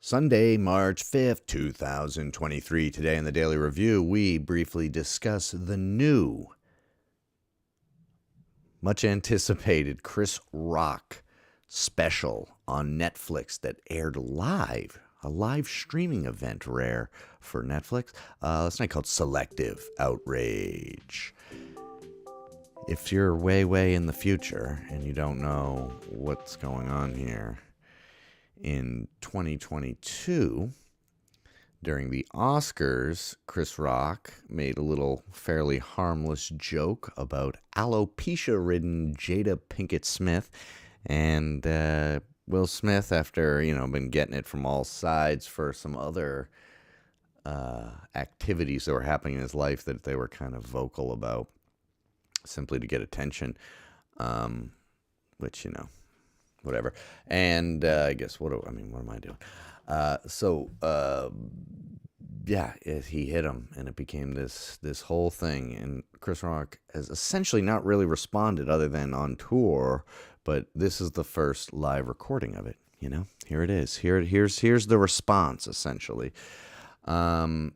Sunday, March 5th, 2023. Today in the Daily Review, we briefly discuss the new, much anticipated Chris Rock special on Netflix that aired live. A live streaming event, rare for Netflix. Last night called Selective, Outrage. If you're way in the future and you don't know what's going on here, in 2022, during the Oscars, Chris Rock made a little fairly harmless joke about alopecia-ridden Jada Pinkett Smith. And Will Smith, after, been getting it from all sides for some other activities that were happening in his life that they were kind of vocal about, simply to get attention, which, whatever. And I guess, what am I doing? He hit him, and it became this whole thing. And Chris Rock has essentially not really responded other than on tour, but this is the first live recording of it. Here it is. Here's the response, essentially. And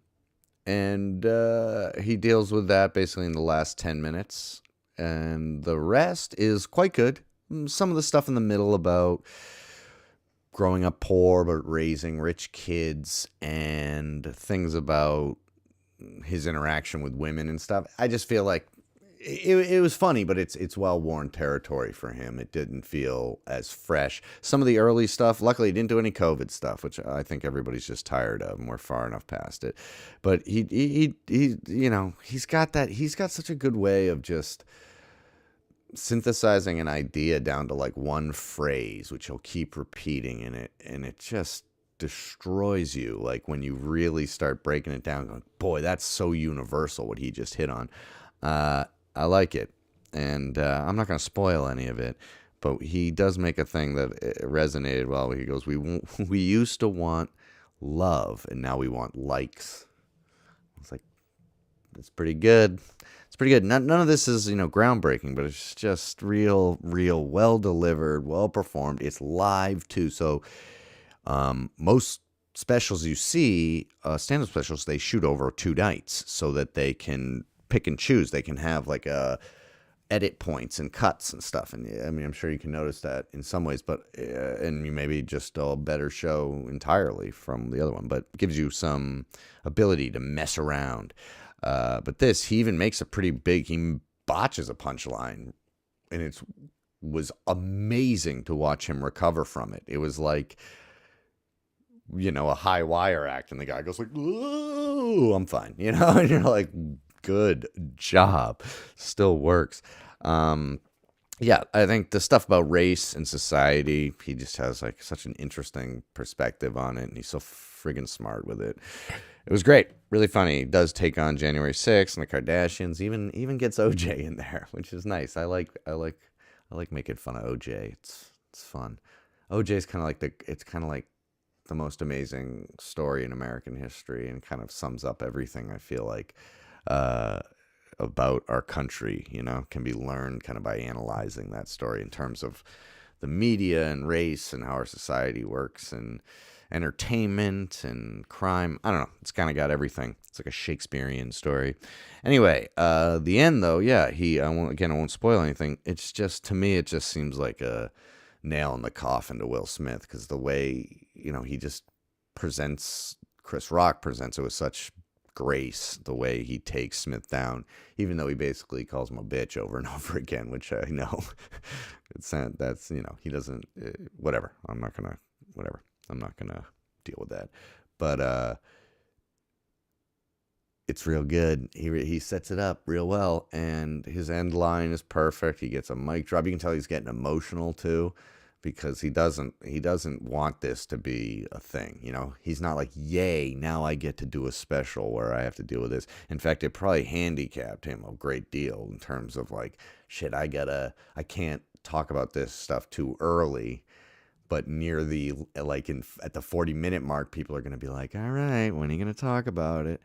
he deals with that basically in the last 10 minutes. And the rest is quite good. Some of the stuff in the middle about growing up poor but raising rich kids, and things about his interaction with women and stuff. I just feel like it was funny, but it's well-worn territory for him. It didn't feel as fresh. Some of the early stuff, luckily he didn't do any COVID stuff, which I think everybody's just tired of, and we're far enough past it. But he's got such a good way of just synthesizing an idea down to like one phrase, which he'll keep repeating in it, and it just destroys you. Like when you really start breaking it down, going, boy, that's so universal what he just hit on. I like it, and I'm not going to spoil any of it, but he does make a thing that resonated well. He goes, we used to want love, and now we want likes. It's like, that's pretty good. It's pretty good. None of this is, groundbreaking, but it's just real, well delivered, well performed. It's live too. So most specials you see, stand-up specials, they shoot over 2 nights so that they can pick and choose. They can have like edit points and cuts and stuff. And I'm sure you can notice that in some ways, but and you maybe just a better show entirely from the other one, but it gives you some ability to mess around. But this, he even makes a pretty big, he botches a punchline, and it was amazing to watch him recover from it. It was like, a high wire act, and the guy goes like, "Ooh, I'm fine," and you're like, good job, still works. I think the stuff about race and society, he just has like such an interesting perspective on it, and he's so friggin' smart with it. It was great, really funny. He does take on January 6th and the Kardashians. Even gets OJ in there, which is nice. I like making fun of OJ. It's fun. OJ's kind of like the most amazing story in American history, and kind of sums up everything I feel like about our country. Can be learned kind of by analyzing that story in terms of the media and race and how our society works, and entertainment and crime. I don't know. It's kind of got everything. It's like a Shakespearean story. Anyway, the end though, I won't spoil anything. It's just, to me, it just seems like a nail in the coffin to Will Smith, because the way, he just Chris Rock presents it with such grace, the way he takes Smith down, even though he basically calls him a bitch over and over again, which I know that's, he doesn't, whatever. I'm not going to deal with that. But it's real good. He sets it up real well, and his end line is perfect. He gets a mic drop. You can tell he's getting emotional too, because he doesn't want this to be a thing. He's not like, yay, now I get to do a special where I have to deal with this. In fact, it probably handicapped him a great deal in terms of like, shit, I can't talk about this stuff too early. But near at the 40-minute mark, people are going to be like, all right, when are you going to talk about it?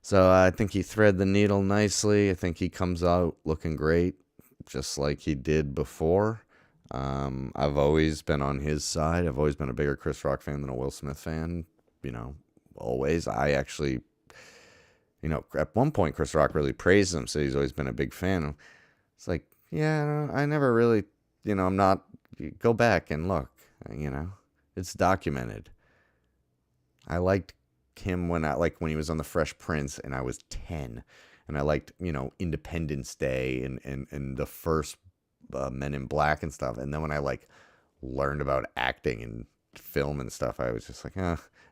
So I think he thread the needle nicely. I think he comes out looking great, just like he did before. I've always been on his side. I've always been a bigger Chris Rock fan than a Will Smith fan. You know, always. I actually, at one point, Chris Rock really praised him, so he's always been a big fan. It's like, yeah, I never really, I'm not. Go back and look. It's documented. I liked him when he was on the Fresh Prince, and I was 10, and I liked Independence Day and the first Men in Black and stuff. And then when I like learned about acting and film and stuff, I was just like,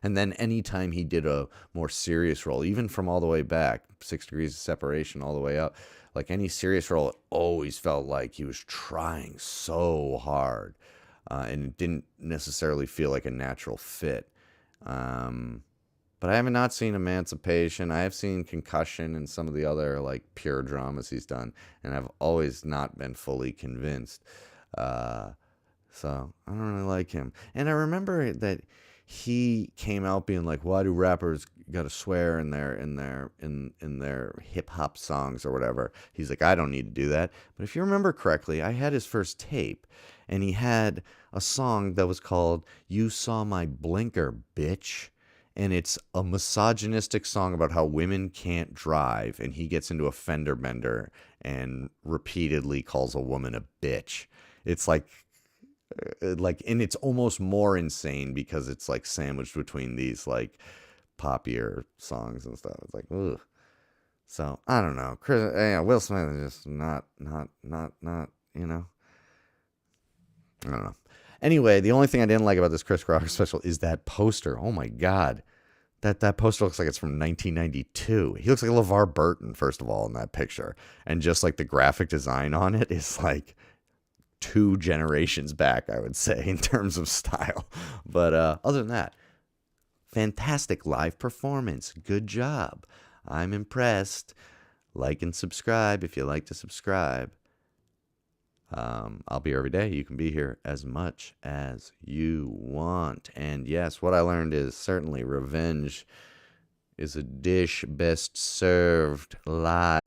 And then anytime he did a more serious role, even from all the way back, 6 Degrees of Separation, all the way up, like any serious role, it always felt like he was trying so hard, and it didn't necessarily feel like a natural fit. But I have not seen Emancipation. I have seen Concussion and some of the other like pure dramas he's done, and I've always not been fully convinced. So I don't really like him. And I remember that he came out being like, "Why do rappers got to swear in their hip hop songs or whatever?" He's like, "I don't need to do that." But if you remember correctly, I had his first tape, and he had a song that was called "You Saw My Blinker, Bitch." And it's a misogynistic song about how women can't drive, and he gets into a fender bender and repeatedly calls a woman a bitch. It's and it's almost more insane because it's like sandwiched between these like poppier songs and stuff. It's like, ugh. So I don't know. Will Smith is just not. I don't know. Anyway, the only thing I didn't like about this Chris Rock special is that poster. Oh my God. That poster looks like it's from 1992. He looks like LeVar Burton, first of all, in that picture. And just like the graphic design on it is like 2 generations back, I would say, in terms of style. But other than that, fantastic live performance. Good job. I'm impressed. Like and subscribe if you like to subscribe. I'll be here every day. You can be here as much as you want. And yes, what I learned is certainly revenge is a dish best served live.